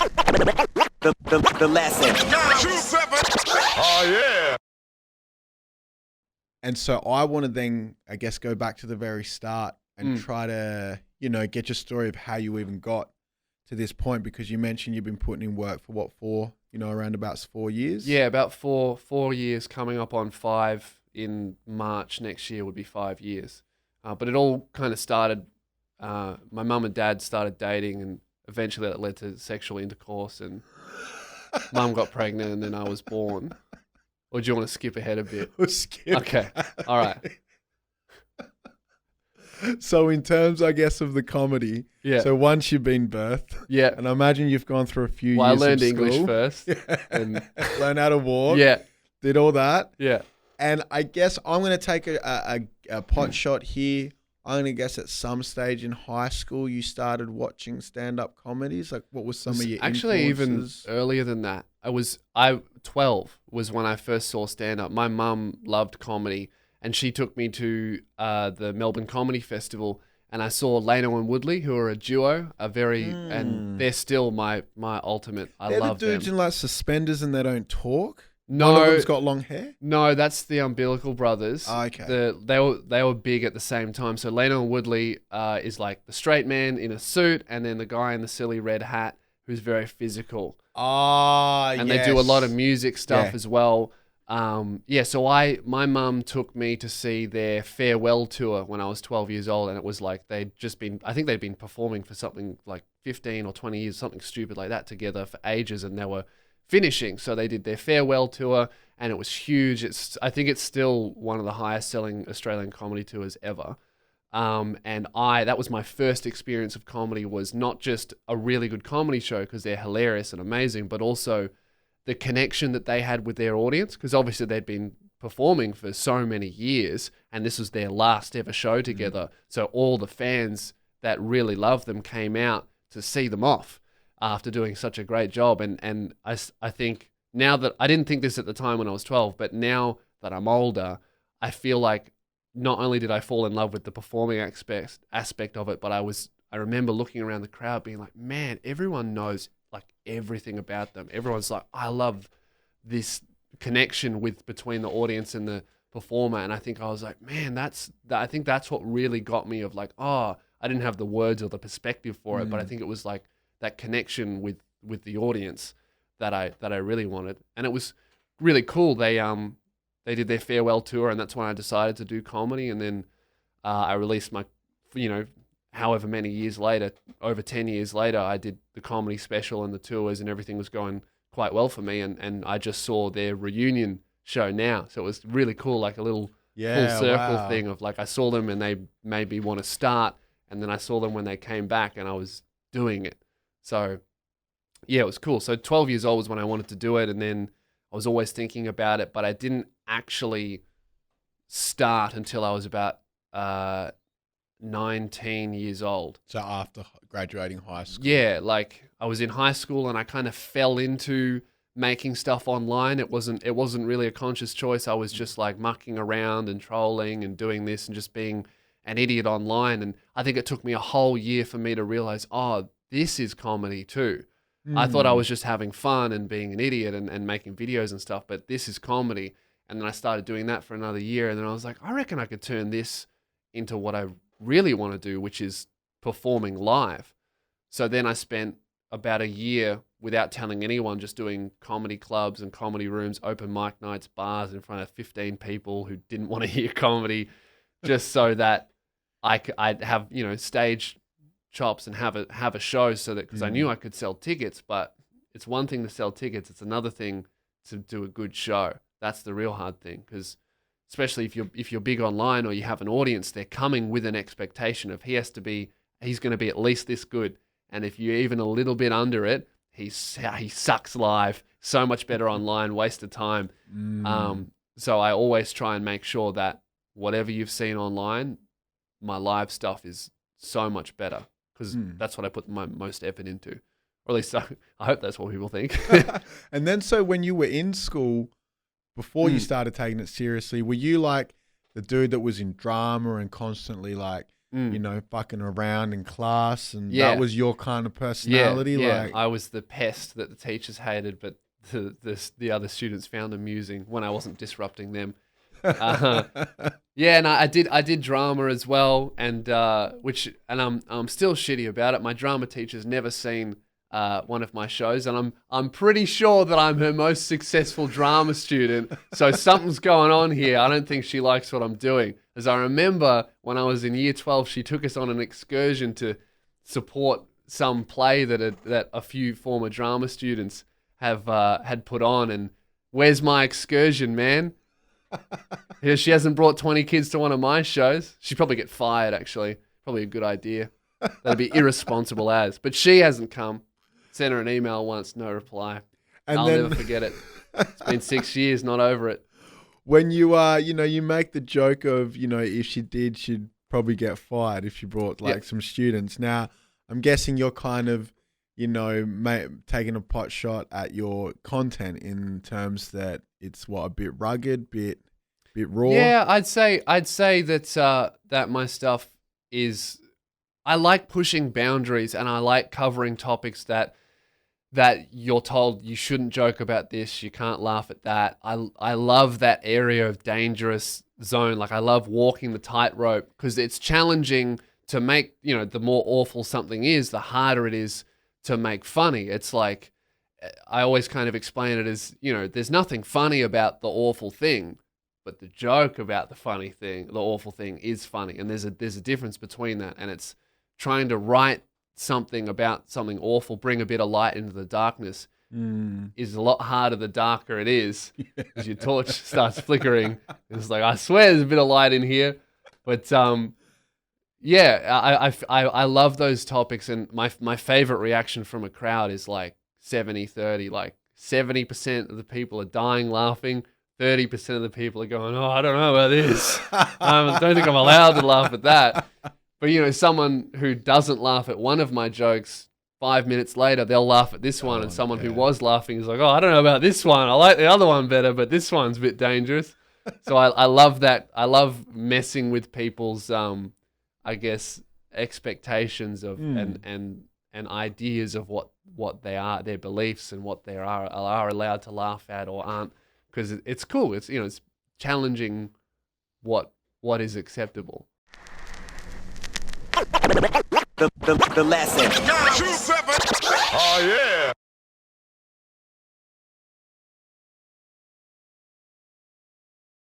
The lesson. Oh, yeah. And so I want to then, I guess, go back to the very start and try to, get your story of how you even got to this point, because you mentioned you've been putting in work for around about 4 years? Yeah, about four years, coming up on 5 in March next year would be 5 years. But it all kind of started, my mum and dad started dating, and eventually that led to sexual intercourse, and mum got pregnant, and then I was born. Or do you want to skip ahead a bit? We'll skip. Okay, all right. So in terms, I guess, of the comedy, Yeah. so once you've been birthed, Yeah. and I imagine you've gone through a few Well, I years learned of English school. first. Yeah. And Learn how to walk. yeah, Did all that. yeah. And I guess I'm going to take a pot shot here. I'm going to guess at some stage in high school you started watching stand-up comedies. Like, what was some of your Actually, even influences? earlier than that. 12 was when I first saw stand-up. My mum loved comedy, and she took me to the Melbourne Comedy Festival, and I saw Lano and Woodley, who are a duo, and they're still my ultimate. They're love the dudes them. in like suspenders and they don't talk. No, One of them's got long hair. No, that's the Umbilical Brothers. Oh, okay. They were big at the same time. So Lano and Woodley is like the straight man in a suit, and then the guy in the silly red hat who's very physical. And they do a lot of music stuff as well. So my mum took me to see their farewell tour when I was 12 years old, and it was like I think they'd been performing for something like 15 or 20 years, something stupid like that, together for ages, and they were finishing. So they did their farewell tour, and it was huge. I think it's still one of the highest selling Australian comedy tours ever. And that was my first experience of comedy, was not just a really good comedy show because they're hilarious and amazing, but also the connection that they had with their audience, because obviously they'd been performing for so many years and this was their last ever show together. So all the fans that really loved them came out to see them off after doing such a great job. And I think now that, I didn't think this at the time when I was 12, but now that I'm older, I feel like not only did I fall in love with the performing aspect of it, but I remember looking around the crowd being like, man, everyone knows like everything about them. Everyone's like, I love this connection between the audience and the performer. And I think I was like, man, I think that's what really got me, of like, I didn't have the words or the perspective for it, but I think it was like that connection with the audience that I really wanted. And it was really cool. They did their farewell tour, and that's when I decided to do comedy. And then I released my, however many years later, over 10 years later, I did the comedy special and the tours, and everything was going quite well for me. And I just saw their reunion show now. So it was really cool, like a little full circle thing of like, I saw them and they made me want to start. And then I saw them when they came back and I was doing it. So yeah, it was cool. So 12 years old was when I wanted to do it. And then I was always thinking about it, but I didn't actually start until I was about 19 years old. So after graduating high school. Yeah, like I was in high school and I kind of fell into making stuff online. It wasn't really a conscious choice. I was just like mucking around and trolling and doing this and just being an idiot online. And I think it took me a whole year for me to realize, this is comedy too. I thought I was just having fun and being an idiot and making videos and stuff, but this is comedy. And then I started doing that for another year. And then I was like, I reckon I could turn this into what I really want to do, which is performing live. So then I spent about a year without telling anyone, just doing comedy clubs and comedy rooms, open mic nights, bars in front of 15 people who didn't want to hear comedy, just so that I'd have, stage chops and have a show, so that, because I knew I could sell tickets. But it's one thing to sell tickets, it's another thing to do a good show. That's the real hard thing, because especially if you're big online or you have an audience, they're coming with an expectation of he's going to be at least this good. And if you're even a little bit under it, he sucks live, so much better online, waste of time. So I always try and make sure that whatever you've seen online, my live stuff is so much better, because that's what I put my most effort into. Or at least I hope that's what people think. And then, so when you were in school, before you started taking it seriously, were you like the dude that was in drama and constantly like you know, fucking around in class, and that was your kind of personality. Yeah, like I was the pest that the teachers hated, but the other students found amusing when I wasn't disrupting them. Yeah, and I did drama as well, and I'm still shitty about it. My drama teacher's never seen one of my shows, and I'm pretty sure that I'm her most successful drama student. So something's going on here. I don't think she likes what I'm doing. As I remember, when I was in year 12, she took us on an excursion to support some play that a few former drama students had put on. And where's my excursion, man? Yeah, she hasn't brought 20 kids to one of my shows. She'd probably get fired, actually. Probably a good idea. That'd be irresponsible as. But she hasn't come. Sent her an email once, no reply. And I'll never forget it. It's been 6 years, not over it. When you you know, you make the joke of, you know, if she did, she'd probably get fired if she brought like some students. Now, I'm guessing you're kind of, you know, taking a pot shot at your content in terms that it's a bit rugged, bit raw. Yeah, I'd say that that my stuff is, I like pushing boundaries, and I like covering topics that you're told you shouldn't joke about this, you can't laugh at that. I love that area of dangerous zone. Like, I love walking the tightrope because it's challenging to make, you know, the more awful something is, the harder it is to make funny. It's like, I always kind of explain it as, you know, there's nothing funny about the awful thing, but the joke about the funny thing, the awful thing, is funny. And there's a difference between that. And it's trying to write something about something awful, bring a bit of light into the darkness, is a lot harder the darker it is, because your torch starts flickering. It's like, I swear there's a bit of light in here. But yeah, I love those topics, and my favorite reaction from a crowd is like 70-30. Like 70% of the people are dying laughing, 30% of the people are going, oh, I don't know about this. I don't think I'm allowed to laugh at that. But, you know, someone who doesn't laugh at one of my jokes, 5 minutes later, they'll laugh at this one. And someone who was laughing is like, oh, I don't know about this one. I like the other one better, but this one's a bit dangerous. So I love that. I love messing with people's, I guess, expectations of and ideas of what they are, their beliefs, and what they are allowed to laugh at or aren't. Because it's cool. It's, you know, it's challenging what is acceptable. The lesson. 7. Oh, yeah.